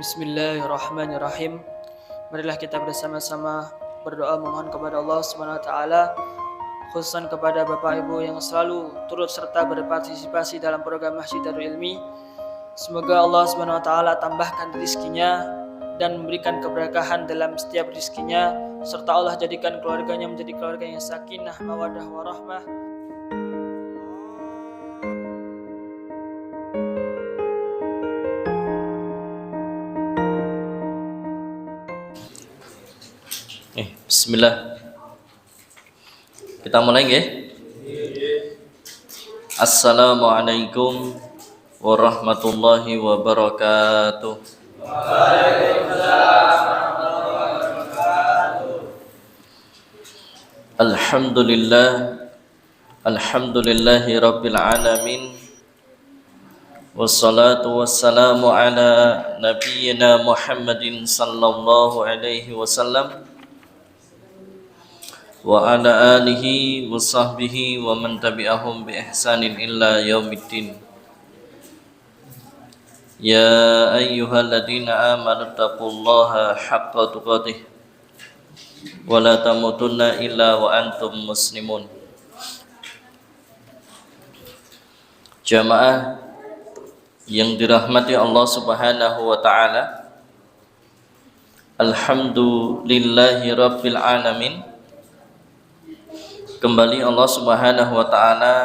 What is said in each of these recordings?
Bismillahirrahmanirrahim. Marilah kita bersama-sama berdoa memohon kepada Allah Subhanahu wa taala, khususan kepada Bapak Ibu yang selalu turut serta berpartisipasi dalam program Masjid Darul Ilmi. Semoga Allah Subhanahu wa taala tambahkan rizkinya dan memberikan keberkahan dalam setiap rizkinya, serta Allah jadikan keluarganya menjadi keluarga yang sakinah, mawaddah, warahmah. Bismillah. Kita mulai nggih? Assalamualaikum warahmatullahi wabarakatuh. Waalaikumsalam warahmatullahi wabarakatuh. Alhamdulillahi rabbil alamin. Wassalatu wassalamu ala nabiyyina Muhammadin sallallahu alaihi wasallam wa ala alihi wa sahbihi wa man tabi'ahum bi ihsanin illa yaumiddin. Ya ayyuhalladzina amanu taqullaha haqqa tuqatih wa la tamutunna illa wa antum muslimun. Jamaah yang dirahmati Allah Subhanahu wa taala, alhamdulillahi rabbil alamin. Kembali Allah Subhanahu wa taala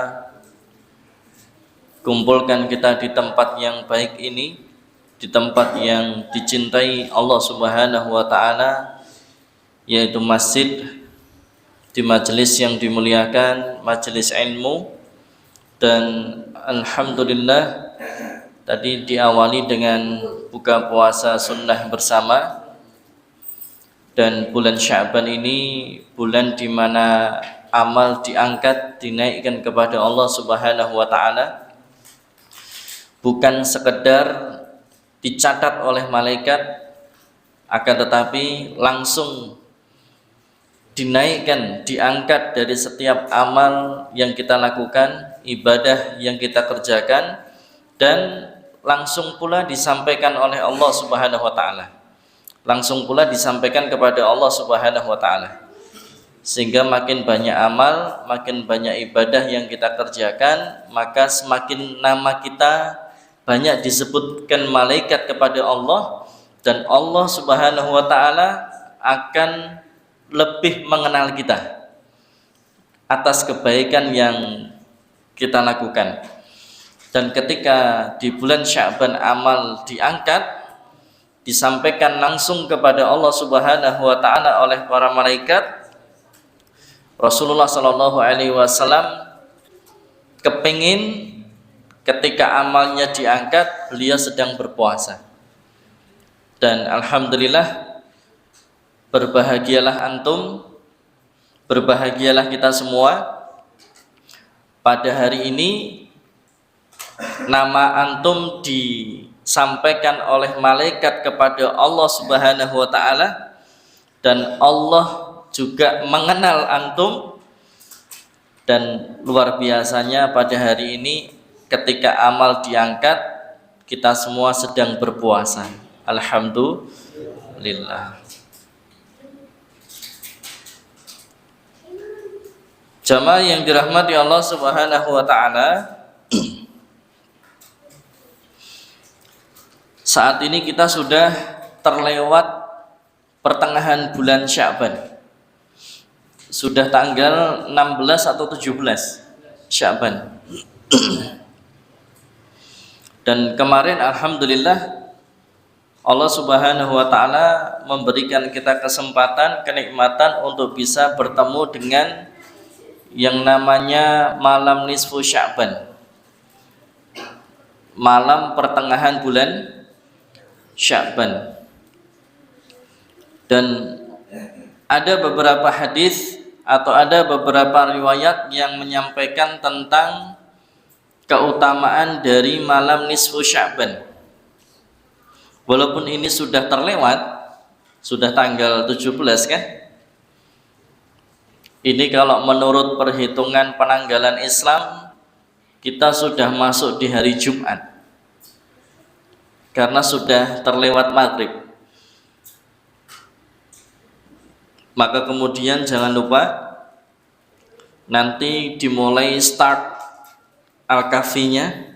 kumpulkan kita di tempat yang baik ini, di tempat yang dicintai Allah Subhanahu wa taala, yaitu masjid, di majelis yang dimuliakan, majelis ilmu. Dan alhamdulillah tadi diawali dengan buka puasa sunnah bersama. Dan bulan Sya'ban ini bulan di mana amal diangkat, dinaikkan kepada Allah Subhanahu wa taala, bukan sekedar dicatat oleh malaikat, akan tetapi langsung dinaikkan, diangkat dari setiap amal yang kita lakukan, ibadah yang kita kerjakan, dan langsung pula disampaikan oleh Allah Subhanahu wa taala. Langsung pula disampaikan kepada Allah Subhanahu wa taala. Sehingga makin banyak amal, makin banyak ibadah yang kita kerjakan, maka semakin nama kita banyak disebutkan malaikat kepada Allah, dan Allah Subhanahu wa taala akan lebih mengenal kita atas kebaikan yang kita lakukan. Dan ketika di bulan Sya'ban amal diangkat, disampaikan langsung kepada Allah Subhanahu wa taala oleh para malaikat, Rasulullah Shallallahu Alaihi Wasallam kepingin ketika amalnya diangkat, beliau sedang berpuasa. Dan alhamdulillah, berbahagialah antum, berbahagialah kita semua. Pada hari ini nama antum disampaikan oleh malaikat kepada Allah Subhanahu wa taala, dan Allah juga mengenal antum. Dan luar biasanya pada hari ini ketika amal diangkat, kita semua sedang berpuasa. Alhamdulillah. Jamaah yang dirahmati Allah Subhanahu wa taala, saat ini kita sudah terlewat pertengahan bulan Sya'ban. Sudah tanggal 16 atau 17 Sya'ban. Dan kemarin alhamdulillah Allah Subhanahu wa taala memberikan kita kesempatan, kenikmatan untuk bisa bertemu dengan yang namanya malam nisfu Sya'ban, malam pertengahan bulan Sya'ban. Dan ada beberapa hadis atau ada beberapa riwayat yang menyampaikan tentang keutamaan dari malam nisfu Sya'ban. Walaupun ini sudah terlewat, sudah tanggal 17 kan? Ini kalau menurut perhitungan penanggalan Islam, kita sudah masuk di hari Jumat. karena sudah terlewat maghrib. Maka kemudian jangan lupa nanti dimulai start Al-Kahfinya,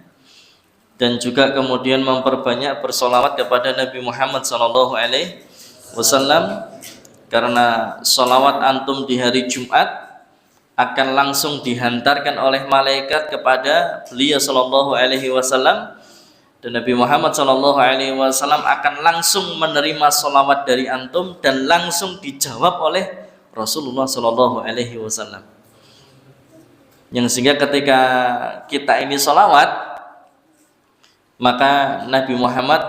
dan juga kemudian memperbanyak bersolawat kepada Nabi Muhammad SAW, karena solawat antum di hari Jumat akan langsung dihantarkan oleh malaikat kepada beliau SAW, dan Nabi Muhammad SAW akan langsung menerima solawat dari antum dan langsung dijawab oleh Rasulullah SAW. Yang sehingga ketika kita ini solawat, maka Nabi Muhammad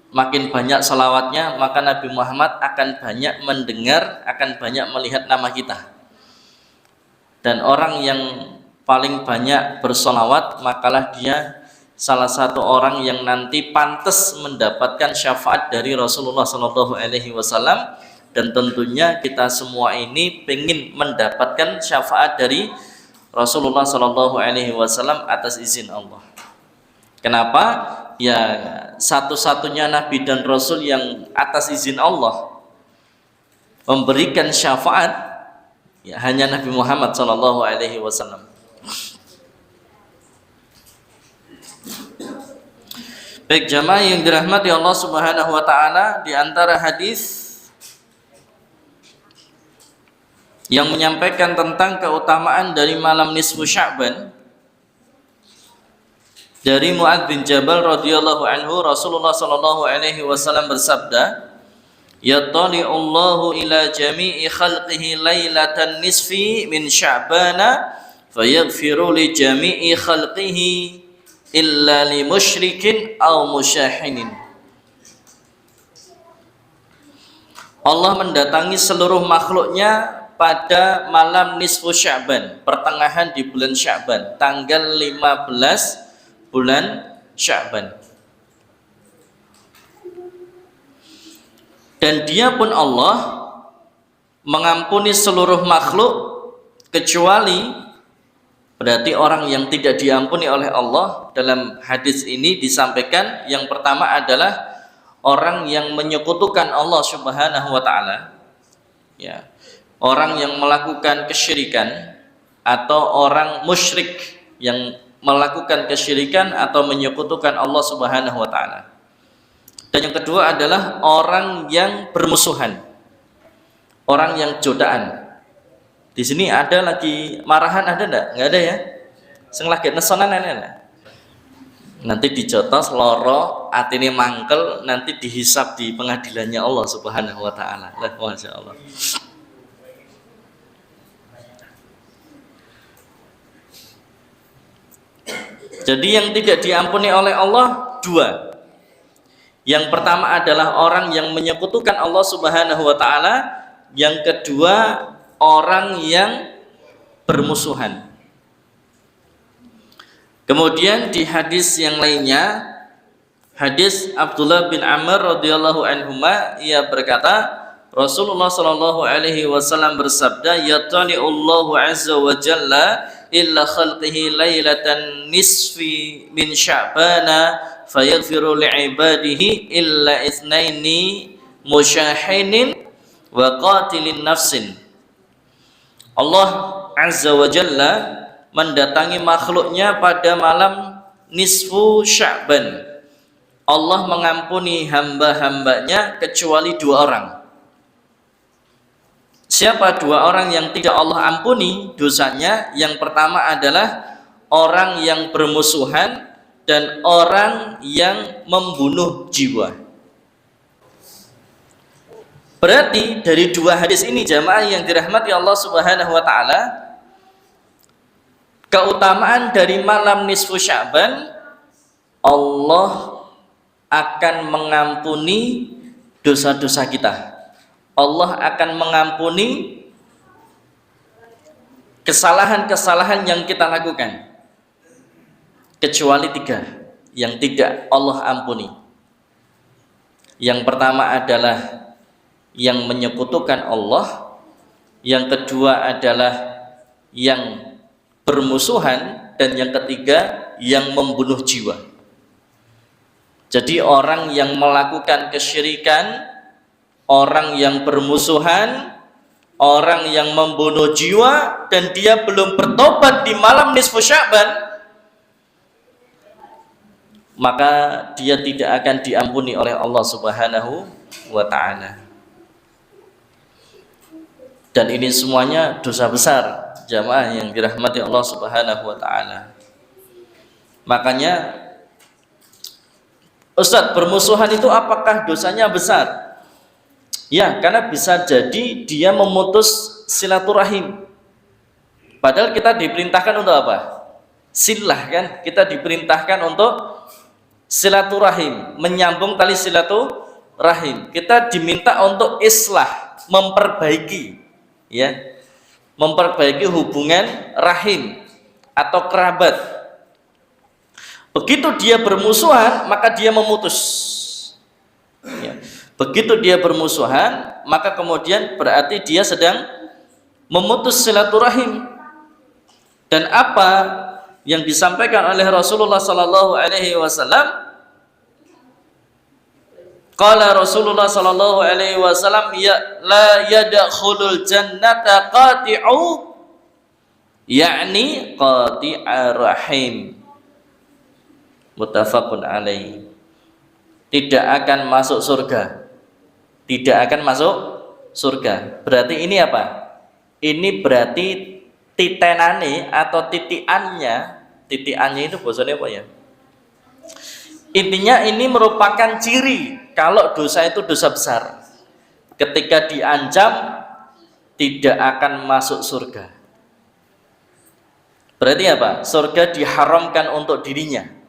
makin banyak solawatnya, maka Nabi Muhammad akan banyak mendengar, akan banyak melihat nama kita. Dan orang yang paling banyak bersolawat, makalah dia salah satu orang yang nanti pantas mendapatkan syafaat dari Rasulullah SAW. Dan tentunya kita semua ini ingin mendapatkan syafaat dari Rasulullah SAW atas izin Allah. Kenapa? Ya, satu-satunya Nabi dan Rasul yang atas izin Allah memberikan syafaat, ya hanya Nabi Muhammad SAW. Baik jamaah yang dirahmati Allah Subhanahu wa taala, di antara hadis yang menyampaikan tentang keutamaan dari malam nisfu Sya'ban, dari Mu'adz bin Jabal radhiyallahu anhu, Rasulullah sallallahu alaihi wasallam bersabda, "Yattali'ullahu ila jami'i khalqihi lailatan nisfi min Sya'bana fayaghfiru li jami'i khalqihi illa li musyrikin aw musyahinin." Allah mendatangi seluruh makhluknya pada malam nisfu Sya'ban, pertengahan di bulan Sya'ban, tanggal 15 bulan Sya'ban. Dan dia pun Allah mengampuni seluruh makhluk kecuali, berarti orang yang tidak diampuni oleh Allah. Dalam hadis ini disampaikan yang pertama adalah orang yang menyekutukan Allah Subhanahu wa taala, ya, orang yang melakukan kesyirikan atau orang musyrik yang melakukan kesyirikan atau menyekutukan Allah Subhanahu wa taala. Dan yang kedua adalah orang yang bermusuhan, orang yang jodaan. Di sini ada lagi marahan, ada enggak? Enggak ada ya? Sing lagi nesonan ana. Nanti dijotos loro, atine mangkel, nanti dihisab di pengadilannya Allah Subhanahu wa taala. Lah masyaallah. Jadi yang tidak diampuni oleh Allah dua. Yang pertama adalah orang yang menyekutukan Allah Subhanahu wa taala, yang kedua orang yang bermusuhan. Kemudian di hadis yang lainnya, hadis Abdullah bin Amr radhiyallahu anhuma, ia berkata, Rasulullah sallallahu alaihi wasallam bersabda, "Yattali'ullahu azza wa jalla illa khalqihi lailatan nisfi min Sya'bana fayaghfiru li'ibadihi illa itsnaini musyahinin wa qatilin nafsin." Allah azza wa jalla mendatangi makhluknya pada malam nisfu Sya'ban. Allah mengampuni hamba-hambanya kecuali dua orang. Siapa dua orang yang tidak Allah ampuni dosanya? Yang pertama adalah orang yang bermusuhan dan orang yang membunuh jiwa. Berarti dari dua hadis ini jamaah yang dirahmati Allah Subhanahu wa taala, keutamaan dari malam nisfu Sya'ban, Allah akan mengampuni dosa-dosa kita. Allah akan mengampuni kesalahan-kesalahan yang kita lakukan, kecuali tiga yang tidak Allah ampuni. Yang pertama adalah yang menyekutukan Allah, yang kedua adalah yang bermusuhan, dan yang ketiga yang membunuh jiwa. Jadi orang yang melakukan kesyirikan, orang yang bermusuhan, orang yang membunuh jiwa dan dia belum bertobat di malam nisfu Sya'ban, maka dia tidak akan diampuni oleh Allah Subhanahu wa ta'ala. Dan ini semuanya dosa besar, jamaah yang dirahmati Allah Subhanahu wa ta'ala. Makanya Ustadz, bermusuhan itu apakah dosanya besar? Ya, karena bisa jadi dia memutus silaturahim. Padahal kita diperintahkan untuk apa? Silah, kan? Kita diperintahkan untuk silaturahim, menyambung tali silaturahim. Kita diminta untuk islah, memperbaiki, ya, memperbaiki hubungan rahim atau kerabat. Begitu dia bermusuhan, maka dia memutus, ya. Begitu dia bermusuhan, maka kemudian berarti dia sedang memutus silaturahim. Dan apa yang disampaikan oleh Rasulullah sallallahu alaihi wasallam? Qala Rasulullah sallallahu alaihi wasallam, ya la yadkhulul jannata qati'u, yakni qati'ar rahim. Muttafaqun alaih. Tidak akan masuk surga. Tidak akan masuk surga. Berarti ini apa? Ini berarti titenane atau titiannya. Titiannya itu bahasanya apa ya? Intinya ini merupakan ciri kalau dosa itu dosa besar. Ketika diancam tidak akan masuk surga. Berarti apa? Surga diharamkan untuk dirinya.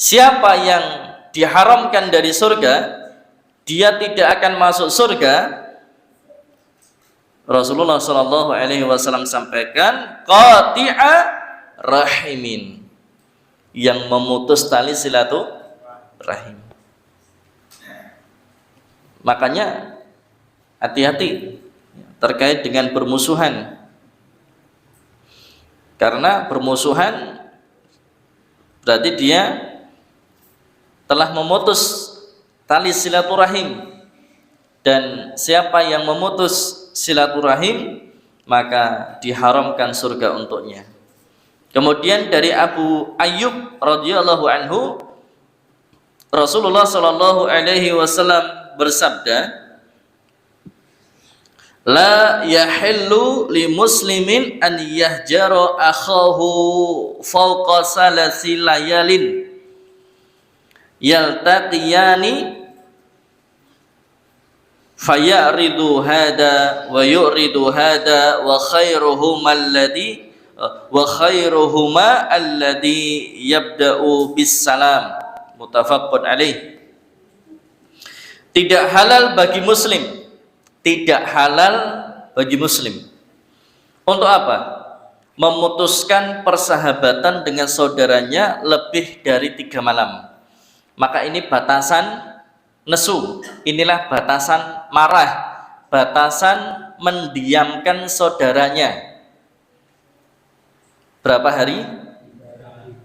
Siapa yang diharamkan dari surga, dia tidak akan masuk surga. Rasulullah Shallallahu Alaihi Wasallam sampaikan, qati'a rahimin, yang memutus tali silaturahim. Makanya hati-hati terkait dengan bermusuhan, karena bermusuhan berarti dia telah memutus tali silaturahim, dan siapa yang memutus silaturahim maka diharamkan surga untuknya. Kemudian dari Abu Ayyub radhiyallahu anhu, Rasulullah sallallahu alaihi wasallam bersabda, la yahillu li muslimin an yahjara akhahu fawqa salasi layalin yaltaqiyani fayaridu hada wa yuridu hada wa khairuhuma alladhi yabda'u bis salam. Muttafaqun alaih. Tidak halal bagi muslim, tidak halal bagi muslim untuk apa? Memutuskan persahabatan dengan saudaranya lebih dari 3 malam. Maka ini batasan nesu, inilah batasan marah, batasan mendiamkan saudaranya. Berapa hari?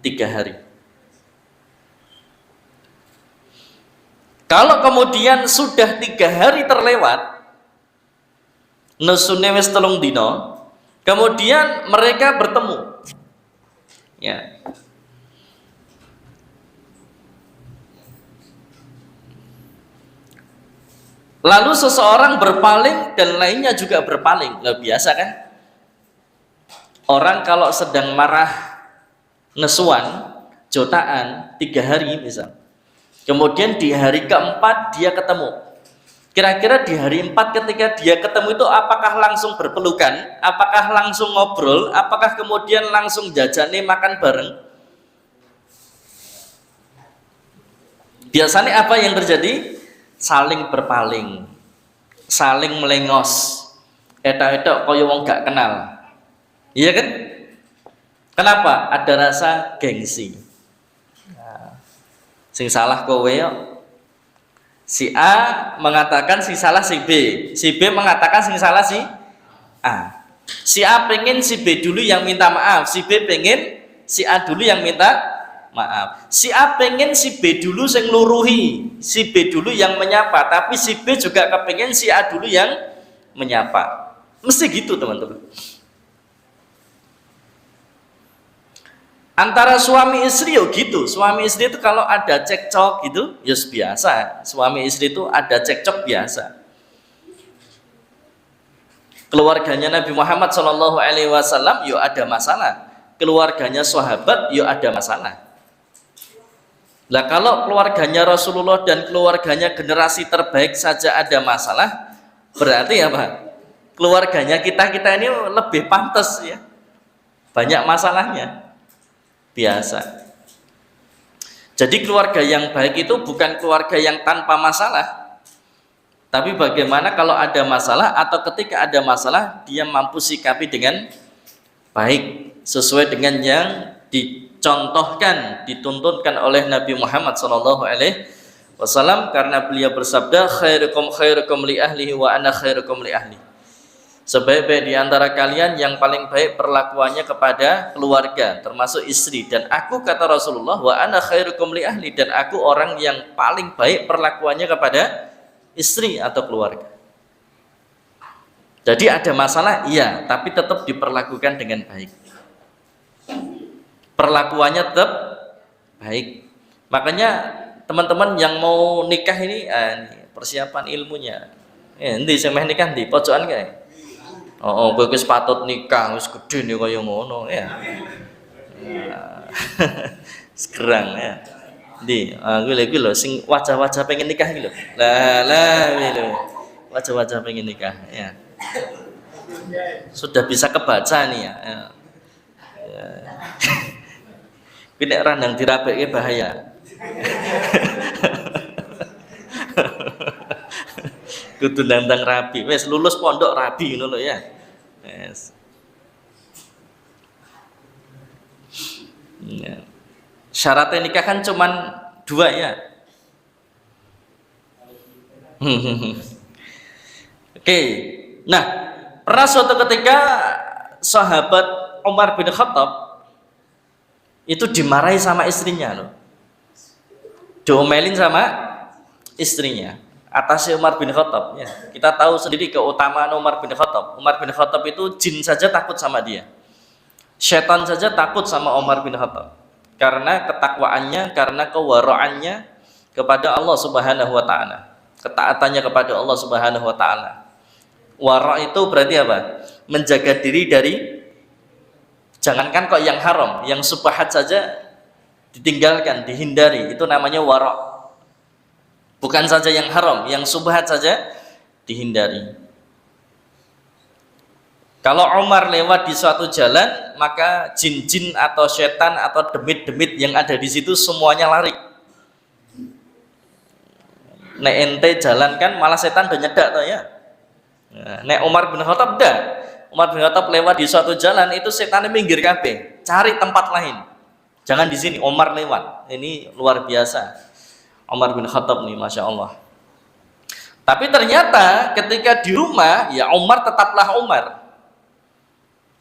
3 hari. Kalau kemudian sudah 3 hari terlewat, nesune wis 3 dina, kemudian mereka bertemu, ya. Lalu seseorang berpaling dan lainnya juga berpaling. Lah biasa kan? Orang kalau sedang marah, nesuan, jotaan 3 hari misal. Kemudian di hari keempat dia ketemu. Kira-kira di hari 4 ketika dia ketemu itu apakah langsung berpelukan? Apakah langsung ngobrol? Apakah kemudian langsung jajane makan bareng? Biasanya apa yang terjadi? Saling berpaling, saling melengos, etok-etok kaya wong gak kenal. Iya kan? Kenapa? Ada rasa gengsi. Nah, sing salah kowe yo. Si A mengatakan si salah si B, si B mengatakan sing salah si A. Si A pengen si B dulu yang minta maaf, si B pengen si A dulu yang minta maaf. Si A pengen si B dulu yang luruhi, si B dulu yang menyapa, tapi si B juga kepengen si A dulu yang menyapa. Mesti gitu teman-teman. Antara suami istri yo gitu. Suami istri itu kalau ada cekcok gitu, ya biasa. Suami istri itu ada cekcok biasa. Keluarganya Nabi Muhammad SAW yo ada masalah. Keluarganya sahabat yo ada masalah. Lah kalau keluarganya Rasulullah dan keluarganya generasi terbaik saja ada masalah, berarti apa? Keluarganya kita ini lebih pantas ya. Banyak masalahnya. Biasa. Jadi keluarga yang baik itu bukan keluarga yang tanpa masalah, tapi bagaimana kalau ada masalah atau ketika ada masalah dia mampu sikapi dengan baik sesuai dengan yang dicontohkan, dituntunkan oleh Nabi Muhammad SAW, karena beliau bersabda khairukum li ahlihi wa ana khairukum li ahli. Sebaik-baik di antara kalian yang paling baik perlakuannya kepada keluarga termasuk istri, dan aku kata Rasulullah wa ana khairukum li ahli, dan aku orang yang paling baik perlakuannya kepada istri atau keluarga. Jadi ada masalah iya, tapi tetap diperlakukan dengan baik. Perlakuannya tetap baik. Makanya teman-teman yang mau nikah ini persiapan ilmunya. Nanti saya mau nikah di pojokan kayak. Oh, kowe wis patut nikah, wis gedhe nih kaya ngono ya. Sekarang ya. Ndi, kuwi lho sing wajah-wajah pengen nikah iki lho. Lah kuwi lho. Wajah-wajah pengen nikah ya. Sudah bisa kebaca nih ya. Kuwi nek randang dirabekke bahaya. Kudu nandang rabi, wes lulus pondok rabi ngono lho ya. Yes. Ya. Syaratnya nikah kan cuman 2 ya. Oke. Nah, pernah suatu ketika sahabat Umar bin Khattab itu dimarahi sama istrinya loh. Diomelin sama istrinya. Atasnya Umar bin Khattab ya. Kita tahu sendiri keutamaan Umar bin Khattab. Umar bin Khattab itu jin saja takut sama dia. Setan saja takut sama Umar bin Khattab. Karena ketakwaannya, karena kewara'annya kepada Allah Subhanahu wa taala. Ketaatannya kepada Allah Subhanahu wa taala. Wara' itu berarti apa? Menjaga diri dari, jangankan kok yang haram, yang subhat saja ditinggalkan, dihindari. Itu namanya wara'. Bukan saja yang haram, yang subhat saja dihindari. Kalau Umar lewat di suatu jalan, maka jin-jin atau setan atau demit-demit yang ada di situ semuanya lari. Nek ente jalan kan malah setan udah nyedak tuh ya. Nek Umar bin Khattab dah. Umar bin Khattab lewat di suatu jalan itu setannya minggir kabeh, cari tempat lain. Jangan di sini, Umar lewat. Ini luar biasa. Umar bin Khattab nih, Masya Allah. Tapi ternyata ketika di rumah, ya Umar tetaplah Umar.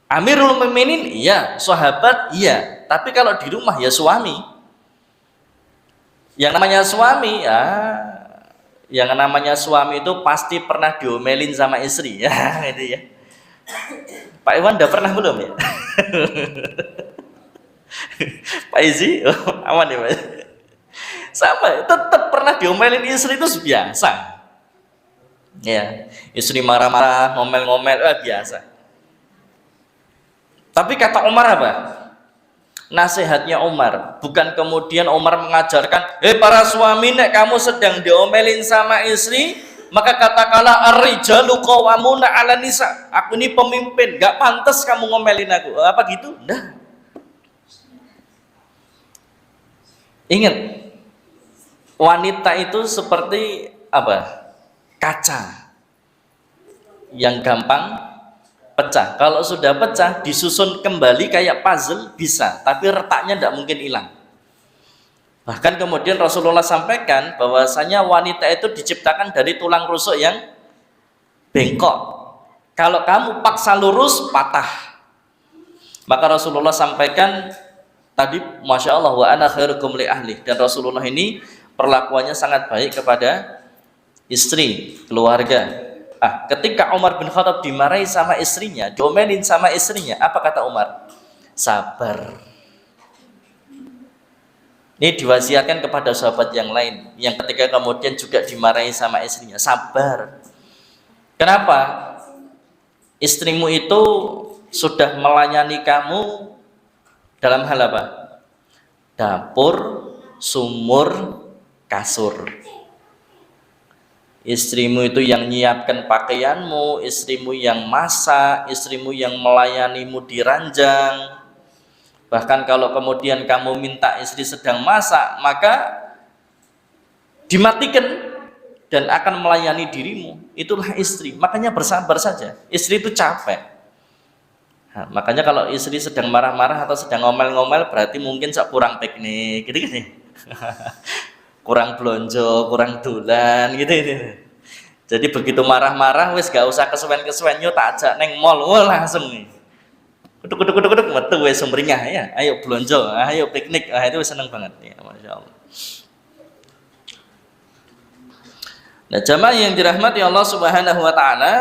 Amirul Mukminin, iya. Sahabat, iya. Tapi kalau di rumah, ya suami. Yang namanya suami, ya, yang namanya suami itu pasti pernah diomelin sama istri. Ya, itu ya. Pak Iwan udah pernah belum ya? Pak Izi, aman ya Pak? Sama, tetap pernah diomelin istri itu biasa. Ya, istri marah-marah, ngomel-ngomel, biasa. Tapi kata Umar apa? Nasihatnya Umar, bukan kemudian Umar mengajarkan, para suami, nek kamu sedang diomelin sama istri, maka katakanlah ar-rijalu qawwamuna 'alan nisa. Aku ini pemimpin, gak pantas kamu ngomelin aku. Apa gitu? Nah. Ingat, wanita itu seperti apa? Kaca yang gampang pecah. Kalau sudah pecah, disusun kembali kayak puzzle bisa, tapi retaknya tidak mungkin hilang. Bahkan kemudian Rasulullah sampaikan bahwasanya wanita itu diciptakan dari tulang rusuk yang bengkok. Kalau kamu paksa lurus, patah. Maka Rasulullah sampaikan, Tadi Masya Allah, wa ana khairukum li ahli, dan Rasulullah ini perlakuannya sangat baik kepada istri, keluarga. Ketika Umar bin Khattab dimarahi sama istrinya, diomelin sama istrinya, apa kata Umar? Sabar. Ini diwasiatkan kepada sahabat yang lain yang ketika kemudian juga dimarahi sama istrinya, sabar. Kenapa? Istrimu itu sudah melayani kamu dalam hal apa? Dapur, sumur, kasur. Istrimu itu yang nyiapkan pakaianmu, istrimu yang masak, istrimu yang melayanimu di ranjang. Bahkan kalau kemudian kamu minta istri sedang masak, maka dimatikan dan akan melayani dirimu. Itulah istri. Makanya bersabar saja. Istri itu capek. Nah, makanya kalau istri sedang marah-marah atau sedang ngomel-ngomel, berarti mungkin kurang piknik, gitu-gitu. Kurang belonjo, kurang dolan, gitu. Jadi begitu marah-marah, wis gak usah kesuwen-kesuwen, yo tak ajak neng mall, langsung nih. Kuduk metu wis sumringah ya. Ayo belonjo, ayo piknik. Itu seneng banget ya, Masya Allah. Nah, jamaah yang dirahmati Allah Subhanahu wa taala.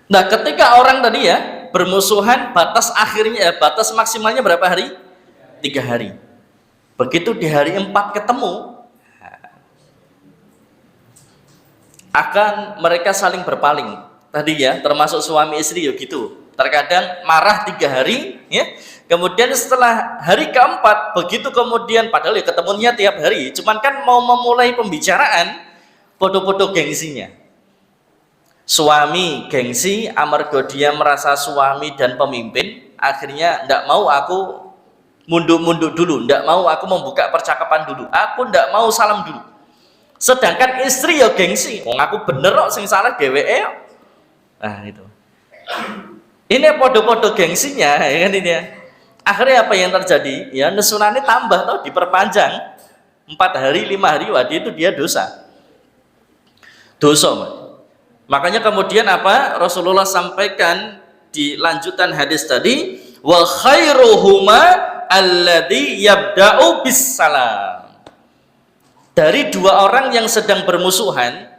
Nah, ketika orang tadi ya bermusuhan, batas akhirnya batas maksimalnya berapa hari? 3 hari. Begitu di hari 4 ketemu, akan mereka saling berpaling. Tadi ya, termasuk suami istri ya gitu. Terkadang marah 3 hari, ya. Kemudian setelah hari keempat, begitu kemudian padahal ya ketemunya tiap hari, cuman kan mau memulai pembicaraan, podo-podo gengsinya. Suami gengsi, amarga dia merasa suami dan pemimpin, akhirnya ndak mau aku munduk-munduk dulu, ndak mau aku membuka percakapan dulu, aku ndak mau salam dulu. Sedangkan istri ya gengsi, wong aku bener kok sing salah dheweke. Nah itu, ini podo-podo gengsinya, ya kan ini ya. Akhirnya apa yang terjadi? Ya nesunannya tambah toh, diperpanjang 4 hari, 5 hari, wadi itu dia dosa. Makanya kemudian apa? Rasulullah sampaikan di lanjutan hadis tadi, wa khairuhuma alladhi yabda'u bis salam. Dari 2 orang yang sedang bermusuhan,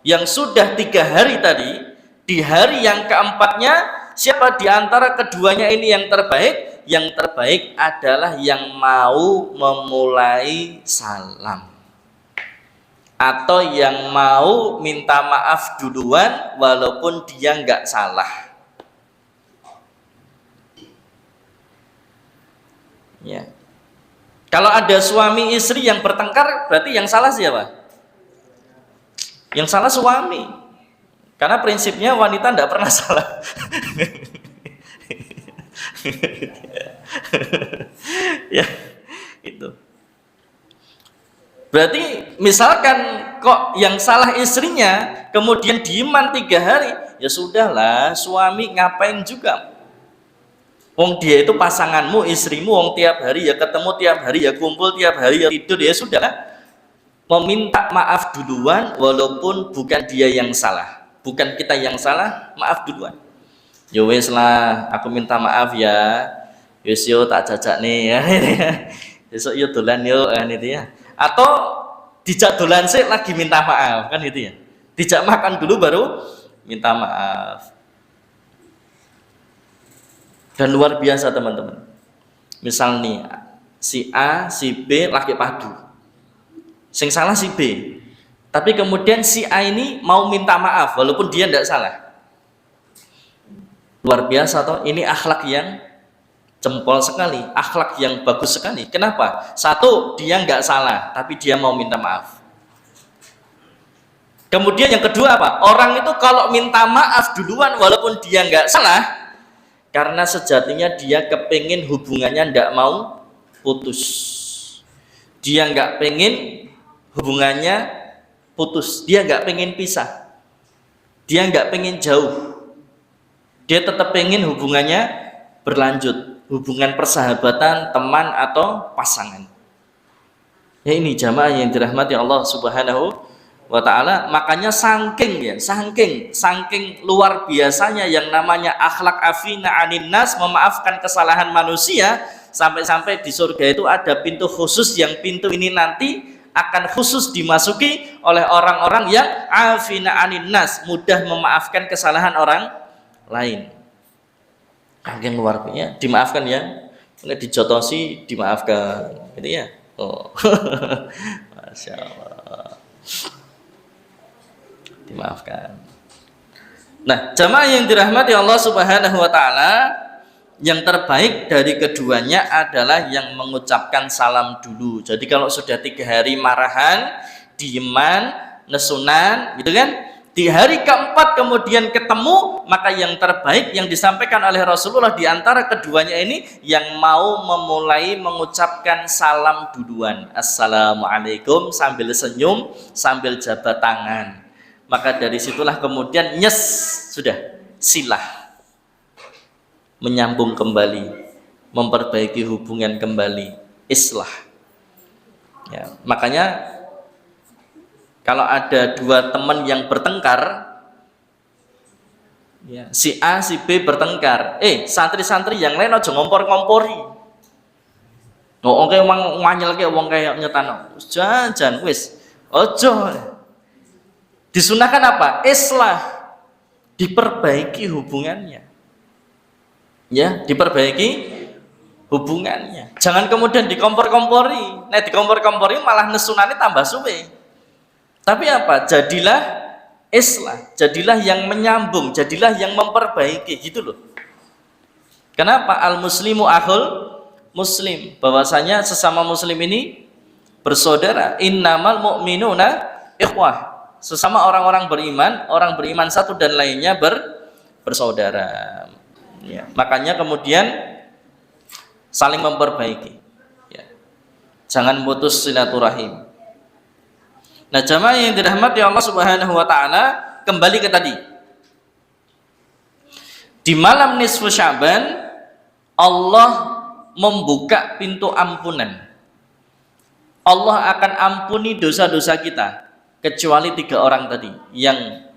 yang sudah 3 hari tadi, di hari yang keempatnya, siapa di antara keduanya ini yang terbaik? Yang terbaik adalah yang mau memulai salam, atau yang mau minta maaf duluan walaupun dia nggak salah. Ya. Kalau ada suami istri yang bertengkar, berarti yang salah siapa? Yang salah suami. Karena prinsipnya wanita tidak pernah salah. Ya, itu. Berarti misalkan kok yang salah istrinya, kemudian dieman 3 hari, ya sudahlah, suami ngapain juga? Wong dia itu pasanganmu, istrimu, wong tiap hari ya ketemu, tiap hari ya kumpul, tiap hari ya tidur, ya sudahlah. Meminta maaf duluan walaupun bukan dia yang salah. Bukan kita yang salah, maaf duluan. Ya wes lah, aku minta maaf ya. Wes yo tak jajak nih ya. Besok yo dolan yo itu ya. Atau dijak dolan sih lagi minta maaf kan itu ya. Dijak makan dulu baru minta maaf. Dan luar biasa teman-teman. Misal nih si A, si B lagi padu. Sing salah si B. Tapi kemudian si A ini mau minta maaf walaupun dia tidak salah. Luar biasa toh, ini akhlak yang jempol sekali, akhlak yang bagus sekali. Kenapa? Satu, dia nggak salah, tapi dia mau minta maaf. Kemudian yang kedua apa? Orang itu kalau minta maaf duluan walaupun dia nggak salah, karena sejatinya dia kepingin hubungannya nggak mau putus. Dia nggak pengen hubungannya putus, dia nggak pengen pisah, dia nggak pengen jauh, dia tetap pengen hubungannya berlanjut, hubungan persahabatan, teman atau pasangan. Ya ini jamaah yang dirahmati Allah Subhanahu wa taala. Makanya saking luar biasanya yang namanya akhlak afina anin nas, memaafkan kesalahan manusia, sampai-sampai di surga itu ada pintu khusus yang pintu ini nanti akan khusus dimasuki oleh orang-orang yang afina anin nas, mudah memaafkan kesalahan orang lain. Yang luar biasa, dimaafkan ya, dijotosi dimaafkan, gitu ya. Oh, masya Allah, dimaafkan. Nah, jamaah yang dirahmati Allah Subhanahu wa taala, yang terbaik dari keduanya adalah yang mengucapkan salam dulu. Jadi kalau sudah 3 hari marahan, dieman, nesunan, gitu kan, di hari keempat kemudian ketemu, maka yang terbaik yang disampaikan oleh Rasulullah di antara keduanya ini, yang mau memulai mengucapkan salam duluan, assalamualaikum, sambil senyum, sambil jabat tangan. Maka dari situlah kemudian sudah silah, menyambung kembali, memperbaiki hubungan kembali, islah. Ya, makanya kalau ada 2 teman yang bertengkar, ya, si A si B bertengkar, santri-santri yang lain aja ngompor-ngompori. Oke wong nganyelke wong kaya nyetano. Jan wis, ojo. Disunahkan apa? Islah, diperbaiki hubungannya. Ya, diperbaiki hubungannya. Jangan kemudian dikompor-kompori. Nah, dikompor-kompori malah nesunane tambah suwe. Tapi apa? Jadilah islah, jadilah yang menyambung, jadilah yang memperbaiki, gitu loh. Kenapa? Al-muslimu akhul muslim, bahwasanya sesama muslim ini bersaudara. Innamal mu'minuna ikhwah. Sesama orang beriman satu dan lainnya bersaudara. Ya, makanya kemudian saling memperbaiki, ya. Jangan putus silaturahim. Nah, jamaah yang dirahmati Allah Subhanahu wa taala, kembali ke tadi. Di malam nisfu Sya'ban Allah membuka pintu ampunan. Allah akan ampuni dosa-dosa kita, kecuali 3 orang tadi yang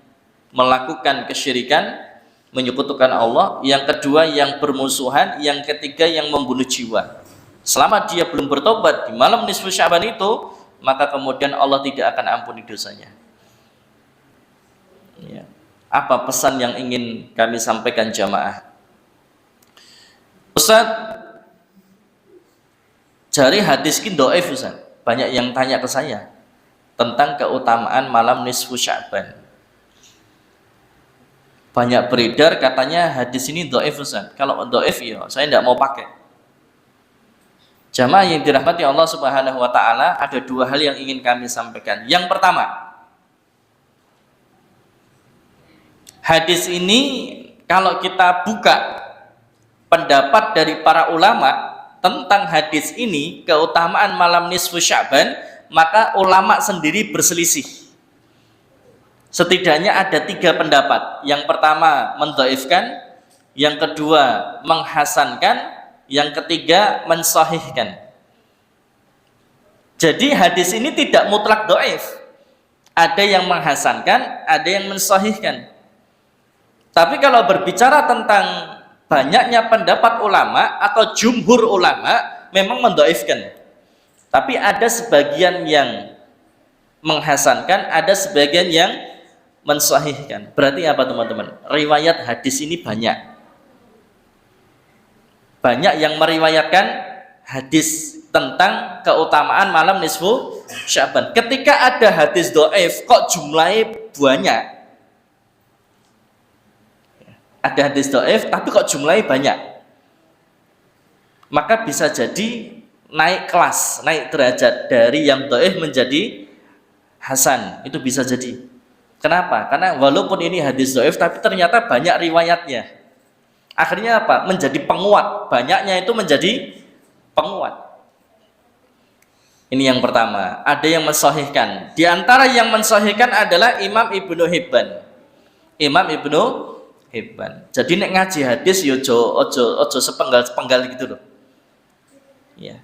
melakukan kesyirikan, menyekutukan Allah, yang kedua yang bermusuhan, yang ketiga yang membunuh jiwa. Selama dia belum bertobat di malam nisfu Sya'ban itu, maka kemudian Allah tidak akan ampuni dosanya. Ya. Apa pesan yang ingin kami sampaikan jamaah? Ustaz, jari hadis ki dhaif Ustaz. Banyak yang tanya ke saya tentang keutamaan malam nisfu Sya'ban. Banyak beredar katanya hadis ini dhaif Ustaz. Kalau dhaif ya saya tidak mau pakai. Jamaah yang dirahmati Allah Subhanahu wa taala, ada 2 hal yang ingin kami sampaikan. Yang pertama, hadis ini kalau kita buka pendapat dari para ulama tentang hadis ini, keutamaan malam nisfu Sya'ban, maka ulama sendiri berselisih. Setidaknya ada 3 pendapat. Yang pertama mendhaifkan, yang kedua menghasankan, yang ketiga mensahihkan. Jadi hadis ini tidak mutlak dhaif. Ada yang menghasankan, ada yang mensahihkan. Tapi kalau berbicara tentang banyaknya pendapat ulama atau jumhur ulama, memang mendhaifkan. Tapi ada sebagian yang menghasankan, ada sebagian yang mensahihkan. Berarti apa teman-teman? Riwayat hadis ini banyak yang meriwayatkan hadis tentang keutamaan malam nisfu Sya'ban. Ketika ada hadis dhaif, kok jumlahnya banyak? Ada hadis dhaif tapi kok jumlahnya banyak? Maka bisa jadi naik kelas, naik derajat dari yang dhaif menjadi hasan. Itu bisa jadi. Kenapa? Karena walaupun ini hadis dhaif tapi ternyata banyak riwayatnya. Akhirnya apa? Menjadi penguat. Banyaknya itu menjadi penguat. Ini yang pertama. Ada yang mensahihkan. Di antara yang mensahihkan adalah Imam Ibnu Hibban. Imam Ibnu Hibban. Jadi nek ngaji hadis yo ojo sepenggal-sepenggal gitu loh. Ya.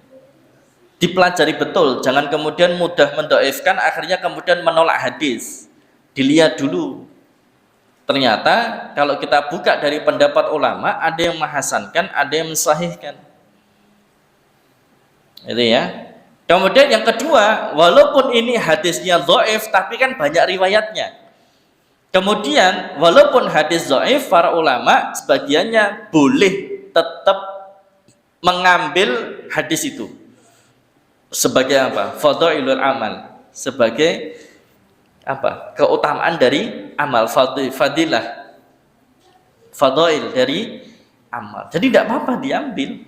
dipelajari betul, jangan kemudian mudah mendoifkan akhirnya kemudian menolak hadis. Dilihat dulu. Ternyata kalau kita buka dari pendapat ulama, ada yang menghasankan, ada yang mensahihkan. Itu ya. Kemudian yang kedua, walaupun ini hadisnya dhaif tapi kan banyak riwayatnya. Kemudian walaupun hadis dhaif, para ulama sebagiannya boleh tetap mengambil hadis itu sebagai apa? Fadhailul amal, sebagai apa? Keutamaan dari amal, fadilah, fadail dari amal. Jadi tidak apa-apa diambil.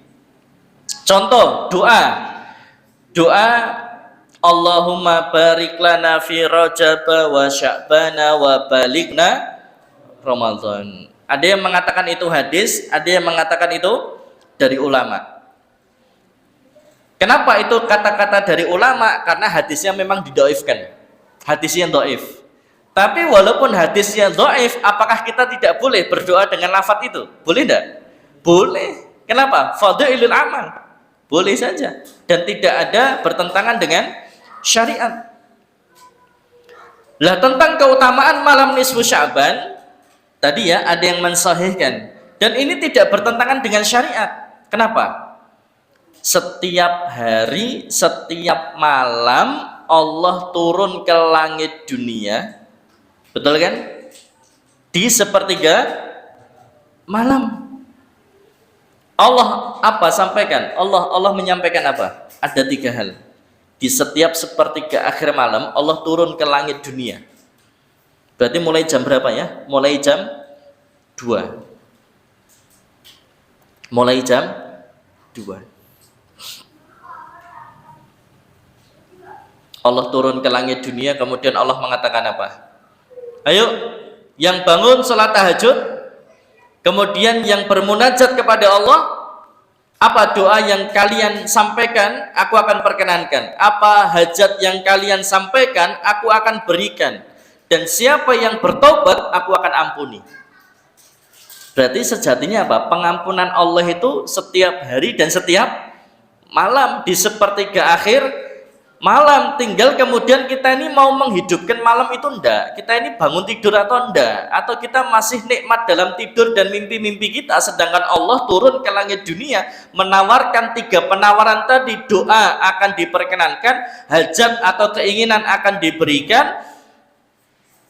Contoh doa Allahumma barik lana fi Rajab wa Sya'bana wa balighna Ramadan. Ada yang mengatakan itu hadis, ada yang mengatakan itu dari ulama. Kenapa itu kata-kata dari ulama? Karena hadisnya memang didhaifkan. Hadisnya dhaif. Tapi walaupun hadisnya dhaif, apakah kita tidak boleh berdoa dengan lafaz itu? Boleh enggak? Boleh. Kenapa? Fadhailul amal. Boleh saja dan tidak ada bertentangan dengan syariat. Lah tentang keutamaan malam nisfu Sya'ban tadi ya ada yang mensahihkan dan ini tidak bertentangan dengan syariat. Kenapa? Setiap hari, setiap malam Allah turun ke langit dunia, betul kan? Di sepertiga malam. Allah apa sampaikan? Allah menyampaikan apa? Ada 3 hal. Di setiap sepertiga akhir malam Allah turun ke langit dunia. Berarti mulai jam berapa ya? Mulai jam 2. Mulai jam 2. Allah turun ke langit dunia, kemudian Allah mengatakan apa? Ayo, yang bangun sholat tahajud, kemudian yang bermunajat kepada Allah, apa doa yang kalian sampaikan, aku akan perkenankan. Apa hajat yang kalian sampaikan, aku akan berikan. Dan siapa yang bertobat, aku akan ampuni. Berarti sejatinya apa? Pengampunan Allah itu setiap hari dan setiap malam. Di sepertiga akhir malam, tinggal kemudian kita ini mau menghidupkan malam itu enggak, kita ini bangun tidur atau enggak, atau kita masih nikmat dalam tidur dan mimpi-mimpi kita, sedangkan Allah turun ke langit dunia menawarkan 3 penawaran tadi. Doa akan diperkenankan, hajat atau keinginan akan diberikan,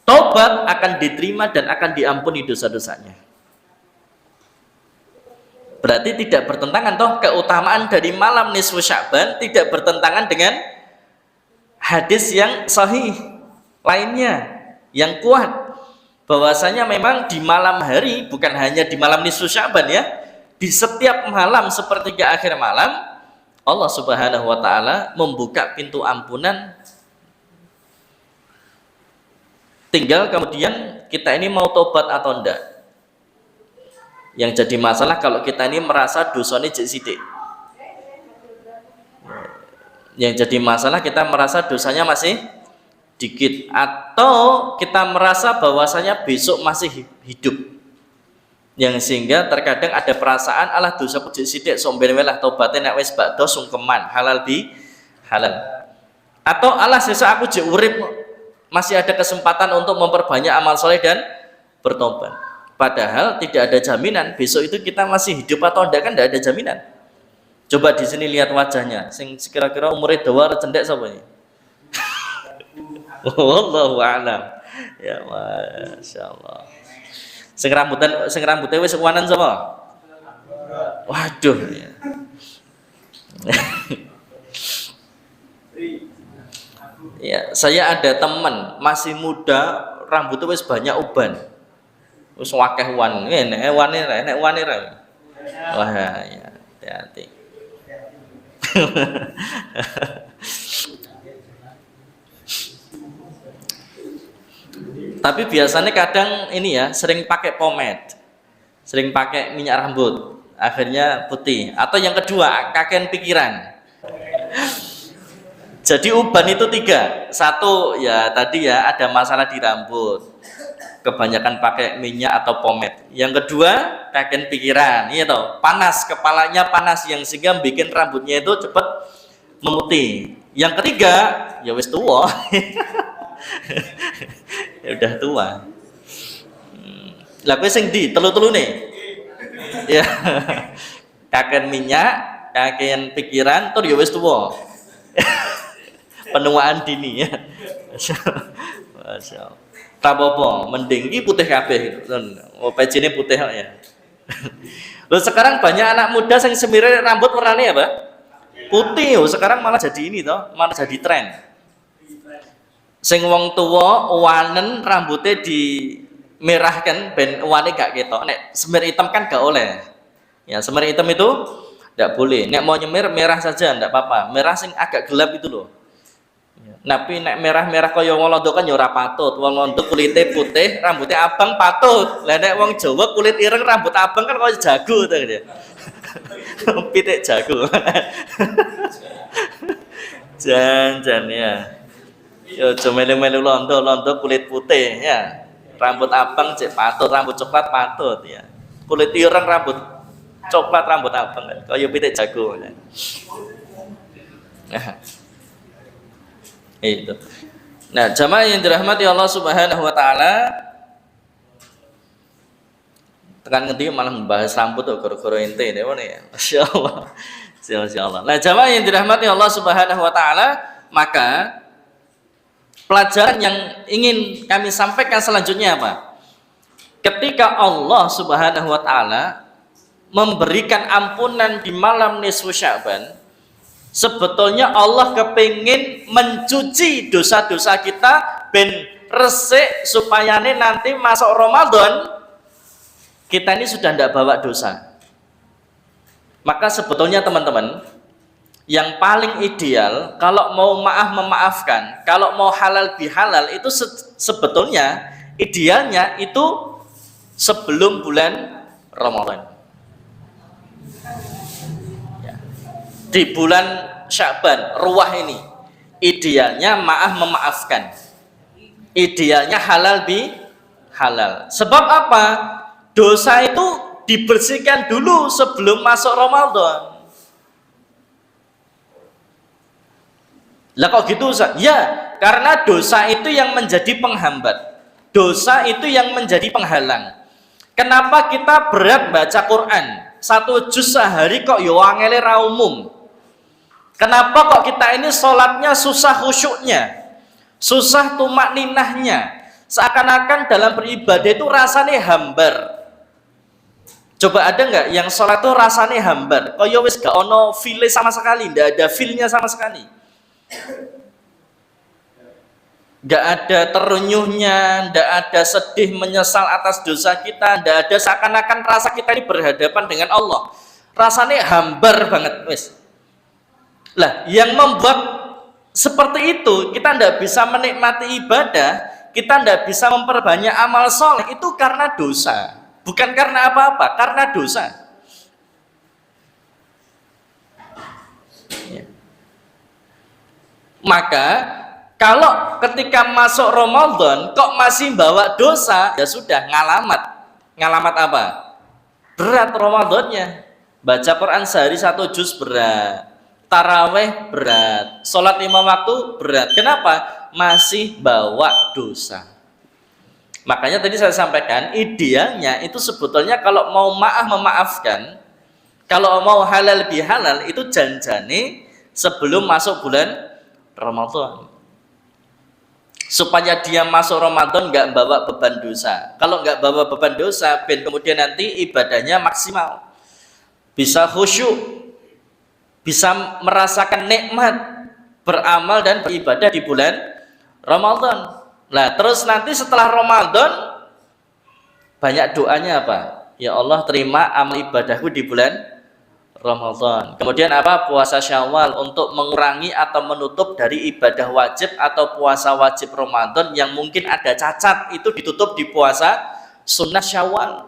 tobat akan diterima dan akan diampuni dosa-dosanya. Berarti tidak bertentangan toh, keutamaan dari malam nisfu Sya'ban tidak bertentangan dengan hadis yang sahih lainnya yang kuat bahwasanya memang di malam hari, bukan hanya di malam nisfu Sya'ban ya, di setiap malam sepertiga akhir malam Allah Subhanahu wa taala membuka pintu ampunan. Tinggal kemudian kita ini mau tobat atau enggak. Yang jadi masalah kalau kita ini merasa dosanya jek sithik. Yang jadi masalah kita merasa dosanya masih dikit, atau kita merasa bahwasanya besok masih hidup, yang sehingga terkadang ada perasaan alah dosa jek sithik somben welah tobaté nek wis bakdo sungkeman halal bi halal, atau alah sesuk aku jek urip masih ada kesempatan untuk memperbanyak amal soleh dan bertobat. Padahal tidak ada jaminan besok itu kita masih hidup atau enggak, kan enggak ada jaminan. Coba di sini lihat wajahnya, sing kira-kira umurnya dawa cendek sapa ini? Wallahu a'lam. Ya masyaallah. Sing rambutnya wis kuwanan sapa? Waduh ya. Ya, saya ada teman masih muda, rambutnya wis banyak uban. Wis akeh wan. Nek wane ra. Wah ya, hati-hati. Tapi biasanya kadang ini ya sering pakai pomade, sering pakai minyak rambut, akhirnya putih. Atau yang kedua kakean pikiran. Jadi uban itu 3. 1 ya tadi ya ada masalah di rambut, kebanyakan pakai minyak atau pomade. Yang kedua kakean pikiran, iya toh, panas, kepalanya panas yang sehingga bikin rambutnya itu cepat memutih. Yang ketiga, ya wis tua. Ya udah tua. Lah kowe sing ndi? Telu-telune. Ya. Kakean minyak, kakean pikiran, tur ya wis tua. Penuaan dini ya. Masya Allah. Tak apa-apa, mending iki putih kabeh. Oh, pecine putih kok ya. Loh sekarang banyak anak muda yang semir rambut warnanya apa? Putih. Oh, sekarang malah jadi ini toh, malah jadi tren. Sing wong tua wanen rambutnya dimerahkan ben wane gak ketok. Nek semir hitam kan gak oleh. Ya, semir hitam itu enggak boleh. Nek mau nyemir merah saja enggak apa-apa. Merah sing agak gelap itu loh. Tapi nek merah-merah kaya wong londo kan ya ora patut. Wong londo kulite putih, rambutnya abang patut. Lah nek wong Jawa kulit ireng rambut abang kan kaya jago to gitu. Pitik jago. Jan ya. Yo aja melu-melu londo kulit putih ya. Rambut abang cek patut, rambut coklat patut ya. Kulit ireng rambut coklat rambut abang kan kaya pitik jago. Nah. Itu. Nah, jamaah yang dirahmati Allah Subhanahu wa taala, tekan ngendi malah membahas rambut tuh goro-goro ente ya. Masyaallah. Masyaallah. Nah, jamaah yang dirahmati Allah Subhanahu wa taala, maka pelajaran yang ingin kami sampaikan selanjutnya apa? Ketika Allah Subhanahu wa taala memberikan ampunan di malam nisfu Sya'ban, sebetulnya Allah kepingin mencuci dosa-dosa kita ben resik supaya nanti masuk Ramadan kita ini sudah tidak bawa dosa. Maka sebetulnya teman-teman, yang paling ideal kalau mau memaafkan, kalau mau halal bihalal itu sebetulnya idealnya itu sebelum bulan Ramadan. Di bulan Sya'ban, ruah ini idealnya memaafkan, idealnya halal halal. Sebab apa? Dosa itu dibersihkan dulu sebelum masuk Ramadan. Lah kok gitu Ustaz? Ya, karena dosa itu yang menjadi penghambat, dosa itu yang menjadi penghalang. Kenapa kita berat baca Quran 1 juz sehari kok yo angele ra umum? Kenapa kok kita ini sholatnya susah khusyuknya, susah tumak ninahnya, seakan-akan dalam beribadah itu rasanya hambar. Coba ada nggak yang sholat itu rasanya hambar? Kaya wis gak ono feel sama sekali, ndak ada feelnya sama sekali, nggak ada terenyuhnya, ndak ada sedih menyesal atas dosa kita, ndak ada seakan-akan rasa kita ini berhadapan dengan Allah, rasanya hambar banget wis. Lah, yang membuat seperti itu kita tidak bisa menikmati ibadah, kita tidak bisa memperbanyak amal soleh itu karena dosa, bukan karena apa-apa, karena dosa. Ya. Maka kalau ketika masuk Ramadan kok masih bawa dosa, ya sudah ngalamat apa? Berat Ramadannya. Baca Quran sehari 1 juz berat. Taraweh berat, sholat 5 waktu berat. Kenapa? Masih bawa dosa. Makanya tadi saya sampaikan, idealnya itu sebetulnya kalau mau memaafkan, kalau mau halal bihalal itu janjane sebelum masuk bulan Ramadan. Supaya dia masuk Ramadan nggak bawa beban dosa. Kalau nggak bawa beban dosa, ben kemudian nanti ibadahnya maksimal, bisa khusyuk, bisa merasakan nikmat beramal dan beribadah di bulan Ramadan. Nah, terus nanti setelah Ramadan banyak doanya apa? Ya Allah, terima amal ibadahku di bulan Ramadan. Kemudian apa? Puasa Syawal untuk mengurangi atau menutup dari ibadah wajib atau puasa wajib Ramadan yang mungkin ada cacat, itu ditutup di puasa sunnah Syawal.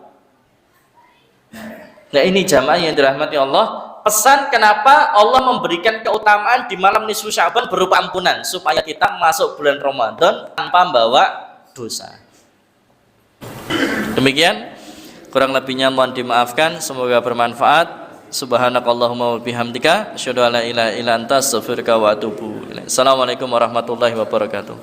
Nah, ini jamaah yang dirahmati Allah. Pesan kenapa Allah memberikan keutamaan di malam nisfu Sya'ban berupa ampunan, supaya kita masuk bulan Ramadan tanpa membawa dosa. Demikian, kurang lebihnya mohon dimaafkan, semoga bermanfaat. Subhanakallahumma wa bihamdika asyhadu an la ilaha illa anta astaghfiruka wa atubu ilaik. Assalamualaikum warahmatullahi wabarakatuh.